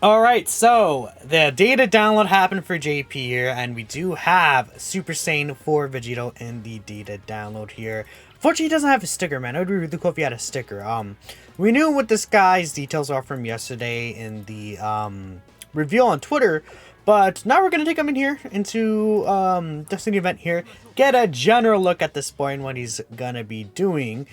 Alright, so the data download happened for JP here, and we do have Super Saiyan 4 Vegito in the data download here. Unfortunately, he doesn't have a sticker, man. It would be really cool if he had a sticker. We knew what this guy's details are from yesterday in the reveal on Twitter, but now we're gonna take him in here into Destiny event here, get a general look at this boy and what he's gonna be doing.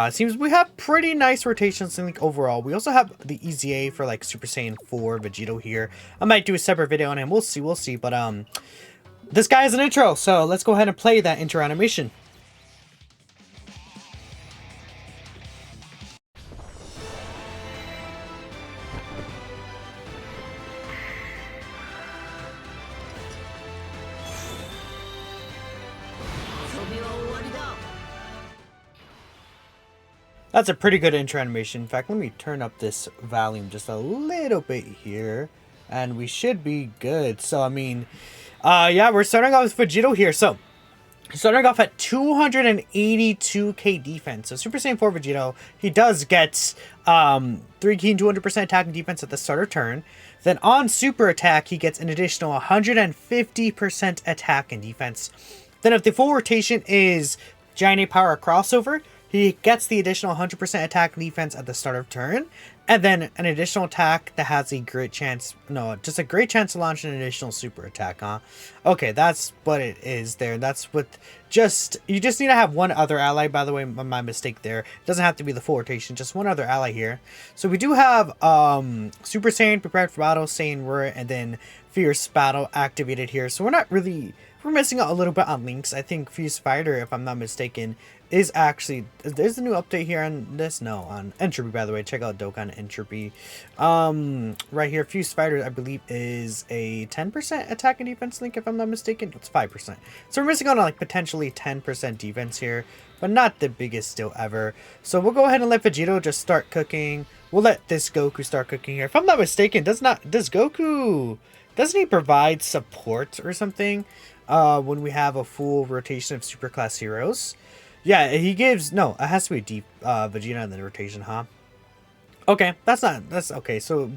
Seems we have pretty nice rotations in like overall. We also have the EZA for like Super Saiyan 4 Vegito here. I might do a separate video on him. We'll see. But this guy is an intro, so let's go ahead and play that intro animation. That's a pretty good intro animation. In fact, let me turn up this volume just a little bit here, and we should be good. So, I mean, yeah, we're starting off with Vegito here. So, starting off at 282k defense. So, Super Saiyan 4 Vegito, he does get 3 key and 200% attack and defense at the start of turn. Then on Super Attack, he gets an additional 150% attack and defense. Then if the full rotation is Giant Power Crossover, he gets the additional 100% attack and defense at the start of turn, and then an additional attack that has a great chance, just a great chance to launch an additional super attack, huh? Okay, that's what it is there. That's what, you just need to have one other ally, by the way, my mistake there. It doesn't have to be the full rotation, just one other ally here. So we do have Super Saiyan, Prepared for Battle, Saiyan Roar, and then Fierce Battle activated here. So we're missing out a little bit on links. I think Fuse Fighter, if I'm not mistaken, is actually, there's a new update here on this. No, on Entropy, by the way. Check out Dokkan Entropy. Right here, Fuse Fighter, I believe, is a 10% attack and defense link, if I'm not mistaken. It's 5%. So we're missing out on like potentially 10% defense here, but not the biggest deal ever. So we'll go ahead and let Vegito just start cooking. We'll let this Goku start cooking here. If I'm not mistaken, doesn't he provide support or something when we have a full rotation of super class heroes? Yeah, he gives, no, it has to be deep Vegeta in the rotation, huh? Okay, that's okay. So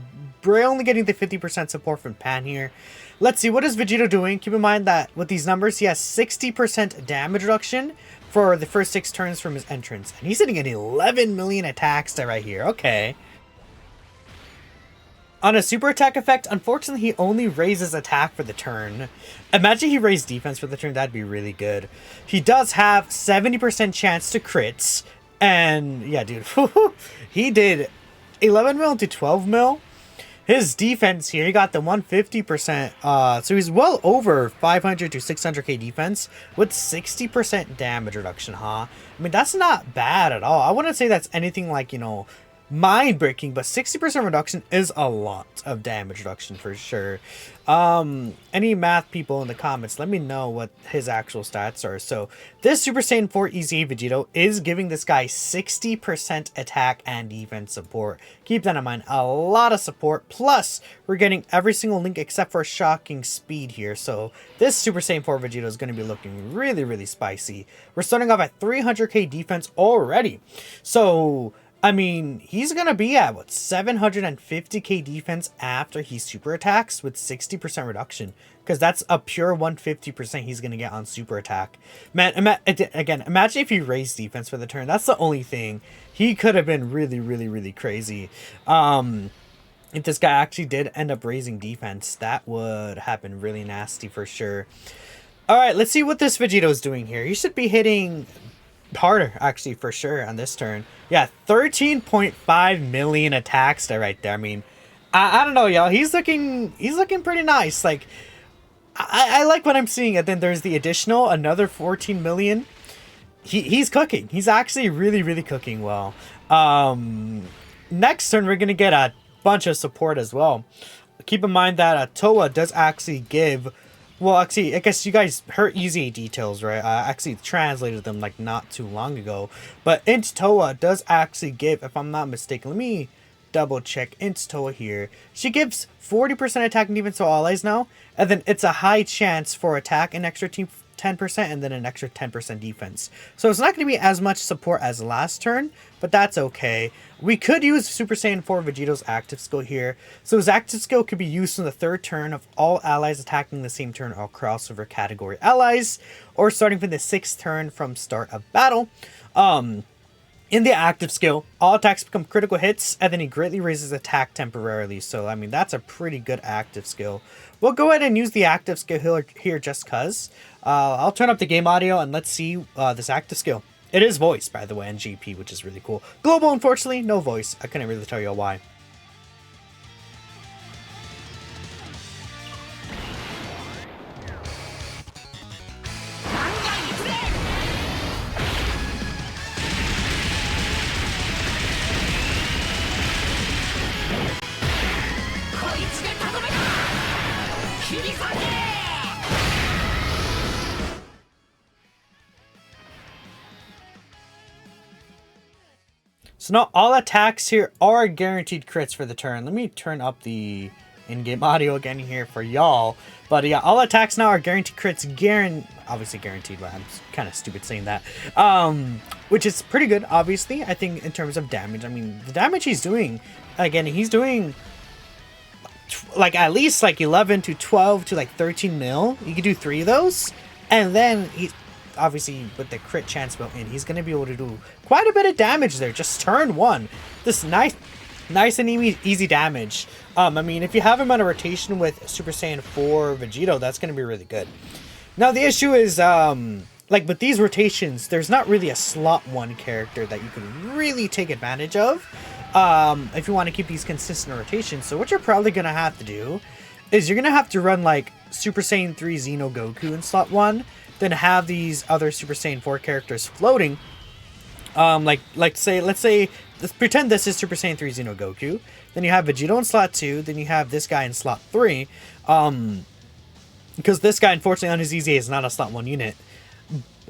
we're only getting the 50% support from Pan here. Let's see, what is Vegito doing? Keep in mind that with these numbers, he has 60% damage reduction for the first 6 turns from his entrance. And he's hitting an 11 million attacks right here. Okay. On a super attack effect, unfortunately, he only raises attack for the turn. Imagine he raised defense for the turn. That'd be really good. He does have 70% chance to crits. And yeah, dude, he did 11 mil to 12 mil. His defense here, he got the 150%. So he's well over 500 to 600k defense with 60% damage reduction, huh? I mean, that's not bad at all. I wouldn't say that's anything like, mind-breaking, but 60% reduction is a lot of damage reduction for sure. Any math people in the comments, let me know what his actual stats are. So this Super Saiyan 4 EZA Vegito is giving this guy 60% attack and defense support. Keep that in mind, a lot of support, plus we're getting every single link except for shocking speed here. So this Super Saiyan 4 Vegito is going to be looking really spicy. We're starting off at 300k defense already, so I mean, he's going to be at, what, 750k defense after he super attacks with 60% reduction. Because that's a pure 150% he's going to get on super attack. Man, again, imagine if he raised defense for the turn. That's the only thing. He could have been really crazy. If this guy actually did end up raising defense, that would happen really nasty for sure. Alright, let's see what this Vegito is doing here. He should be hitting harder, actually, for sure on this turn. Yeah, 13.5 million attacks there right there. I mean, I don't know, y'all. He's looking pretty nice. Like, I like what I'm seeing. And then there's the additional another 14 million. He's cooking. He's actually really cooking well. Next turn we're gonna get a bunch of support as well. Keep in mind that Toa does actually give, well, actually, I guess you guys heard EZA details, right? I actually translated them like not too long ago. But Int Toa does actually give, if I'm not mistaken, let me double check Int Toa here. She gives 40% attack and defense to all allies now. And then it's a high chance for attack and extra team 10% and then an extra 10% defense. So it's not going to be as much support as last turn, but that's okay. We could use Super Saiyan 4 Vegito's active skill here. So his active skill could be used on the 3rd turn of all allies attacking the same turn or crossover category allies, or starting from the 6th turn from start of battle. In the active skill, all attacks become critical hits, and then he greatly raises attack temporarily. So, I mean, that's a pretty good active skill. We'll go ahead and use the active skill here just because. I'll turn up the game audio, and let's see this active skill. It is voice, by the way, and GP, which is really cool. Global, unfortunately, no voice. I couldn't really tell you why. So now all attacks here are guaranteed crits for the turn. Let me turn up the in-game audio again here for y'all. But yeah, all attacks now are guaranteed crits. Obviously guaranteed, but I'm kind of stupid saying that. Which is pretty good, obviously. I think in terms of damage. I mean, the damage he's doing, again, he's doing like at least like 11 to 12 to like 13 mil. You could do 3 of those. And then he's obviously with the crit chance built in, he's going to be able to do quite a bit of damage there. Just turn 1. This nice and easy damage. I mean, if you have him on a rotation with Super Saiyan 4 Vegito, that's going to be really good. Now, the issue is, like with these rotations, there's not really a slot 1 character that you can really take advantage of if you want to keep these consistent rotations. So what you're probably going to have to do is you're going to have to run like Super Saiyan 3 Xeno Goku in slot 1, then have these other Super Saiyan 4 characters floating. Let's pretend this is Super Saiyan 3 Xeno Goku. Then you have Vegito in slot 2. Then you have this guy in slot 3. Because this guy, unfortunately, on his EZA is not a slot 1 unit.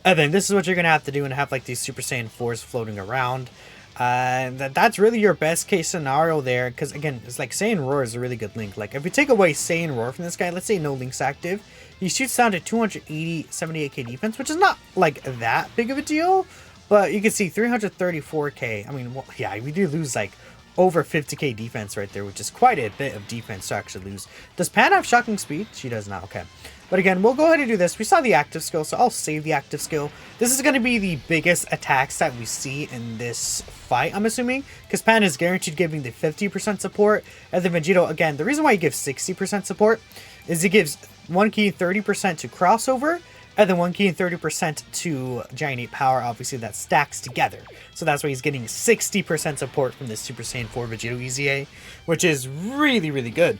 And then this is what you're going to have to do and have like these Super Saiyan 4s floating around. That's really your best case scenario there. Because again, it's like Saiyan Roar is a really good link. Like if you take away Saiyan Roar from this guy, let's say no links active, he shoots down to 280, 78k defense, which is not like that big of a deal. But you can see 334k. I mean, well, yeah, we do lose like over 50k defense right there, which is quite a bit of defense to actually lose. Does Pan have shocking speed? She does not. Okay. But again, we'll go ahead and do this. We saw the active skill, so I'll save the active skill. This is going to be the biggest attacks that we see in this fight, I'm assuming, because Pan is guaranteed giving the 50% support. And then Vegito, again, the reason why he gives 60% support is he gives 1 key 30% to crossover, and then 1 key and 30% to Giant 8 power. Obviously, that stacks together. So that's why he's getting 60% support from this Super Saiyan 4 Vegito EZA, which is really, really good.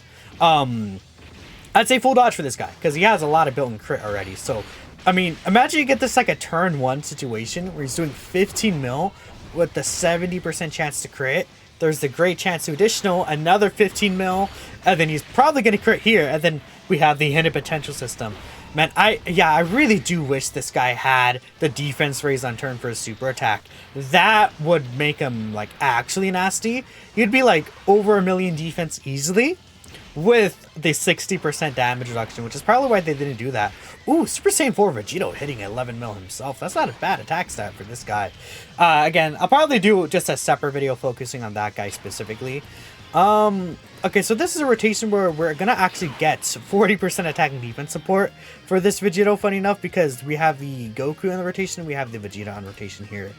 I'd say full dodge for this guy, because he has a lot of built-in crit already. So, I mean, imagine you get this like a turn 1 situation where he's doing 15 mil with the 70% chance to crit. There's the great chance to additional, another 15 mil, and then he's probably going to crit here, and then we have the hidden potential system. Man, I really do wish this guy had the defense raise on turn for his super attack. That would make him, like, actually nasty. He'd be, like, over 1 million defense easily with the 60% damage reduction, which is probably why they didn't do that. Ooh, Super Saiyan 4 Vegito hitting 11 mil himself. That's not a bad attack stat for this guy. Again, I'll probably do just a separate video focusing on that guy specifically. Okay, so this is a rotation where we're gonna actually get 40% attack and defense support for this Vegito, funny enough, because we have the Goku on the rotation and we have the Vegeta on rotation here.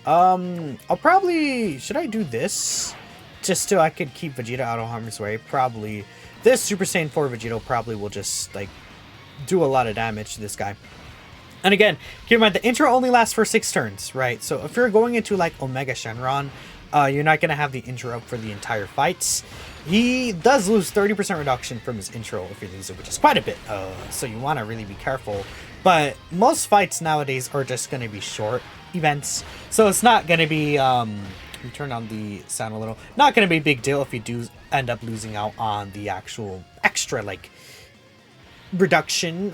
I'll probably... Should I do this? Just so I could keep Vegeta out of harm's way. Probably. This Super Saiyan 4 Vegito probably will just, like, do a lot of damage to this guy. And again, keep in mind, the intro only lasts for 6 turns, right? So if you're going into, like, Omega Shenron, you're not going to have the intro up for the entire fights. He does lose 30% reduction from his intro if he loses it, which is quite a bit. So you want to really be careful. But most fights nowadays are just going to be short events. So it's not going to be... we turn on the sound a little. Not going to be a big deal if you do end up losing out on the actual extra, like, reduction,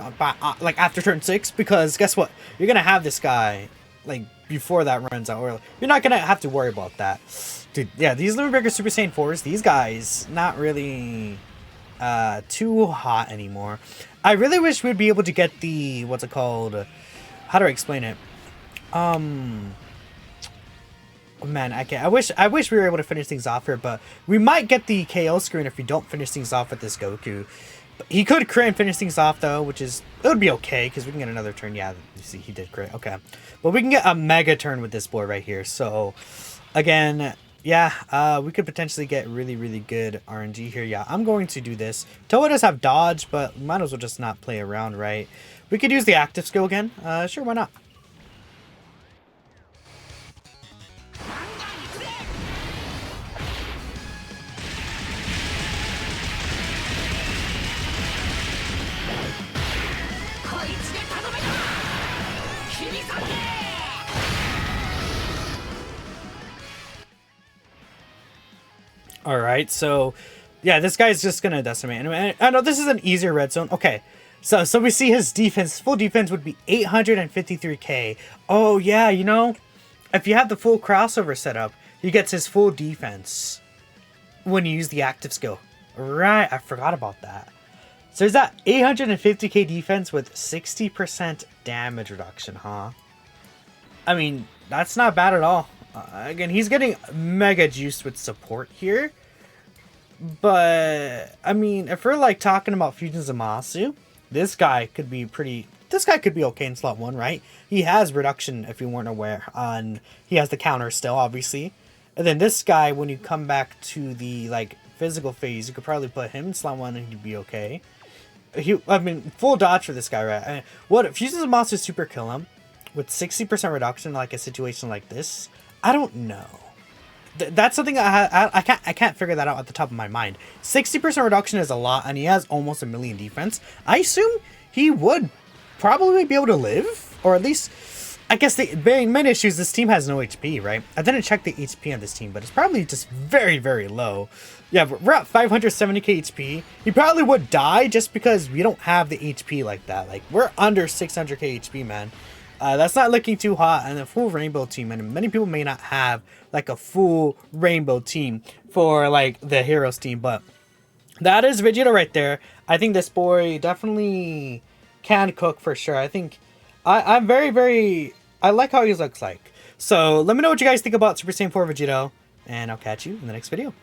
like, after turn 6. Because guess what? You're going to have this guy, like, before that runs out. Or you're not going to have to worry about that. Dude, yeah, these Limit Breaker Super Saiyan 4s, these guys, not really too hot anymore. I really wish we'd be able to get the, what's it called? How do I explain it? Man, I can't. I wish we were able to finish things off here, but we might get the KO screen if we don't finish things off with this Goku. But he could crit and finish things off though, which is, it would be okay because we can get another turn. Yeah, you see, he did crit. Okay, but we can get a mega turn with this boy right here. So, again, yeah, we could potentially get really good RNG here. Yeah, I'm going to do this. Toa does have dodge, but might as well just not play around, right? We could use the active skill again. Sure, why not? Alright, so yeah, this guy's just gonna decimate. And I know this is an easier red zone. Okay, so we see his defense, full defense would be 853k. Oh yeah, you know, if you have the full crossover set up, he gets his full defense when you use the active skill. Right, I forgot about that. So there's that 850k defense with 60% damage reduction, huh? I mean, that's not bad at all. Again, he's getting mega juiced with support here. But, I mean, if we're like talking about Fusion Zamasu, this guy could be okay in slot 1, right? He has reduction, if you weren't aware, he has the counter still, obviously. And then this guy, when you come back to the, like, physical phase, you could probably put him in slot 1 and he'd be okay. I mean, full dodge for this guy, right? I mean, what, Fusion Zamasu super kill him with 60% reduction, like a situation like this? I don't know. That's something I can't figure that out at the top of my mind. 60% reduction is a lot, and he has almost 1 million defense. I assume he would probably be able to live, or at least, I guess the main issue is this team has no HP, right? I didn't check the HP on this team, but it's probably just very low. Yeah, we're at 570k HP. He probably would die just because we don't have the HP like that. Like, we're under 600k HP, man. That's not looking too hot, and a full rainbow team, and many people may not have like a full rainbow team for like the heroes team, but that is Vegito right there. I think this boy definitely can cook for sure. I think I'm very I like how he looks like. So let me know what you guys think about Super Saiyan 4 Vegito, and I'll catch you in the next video.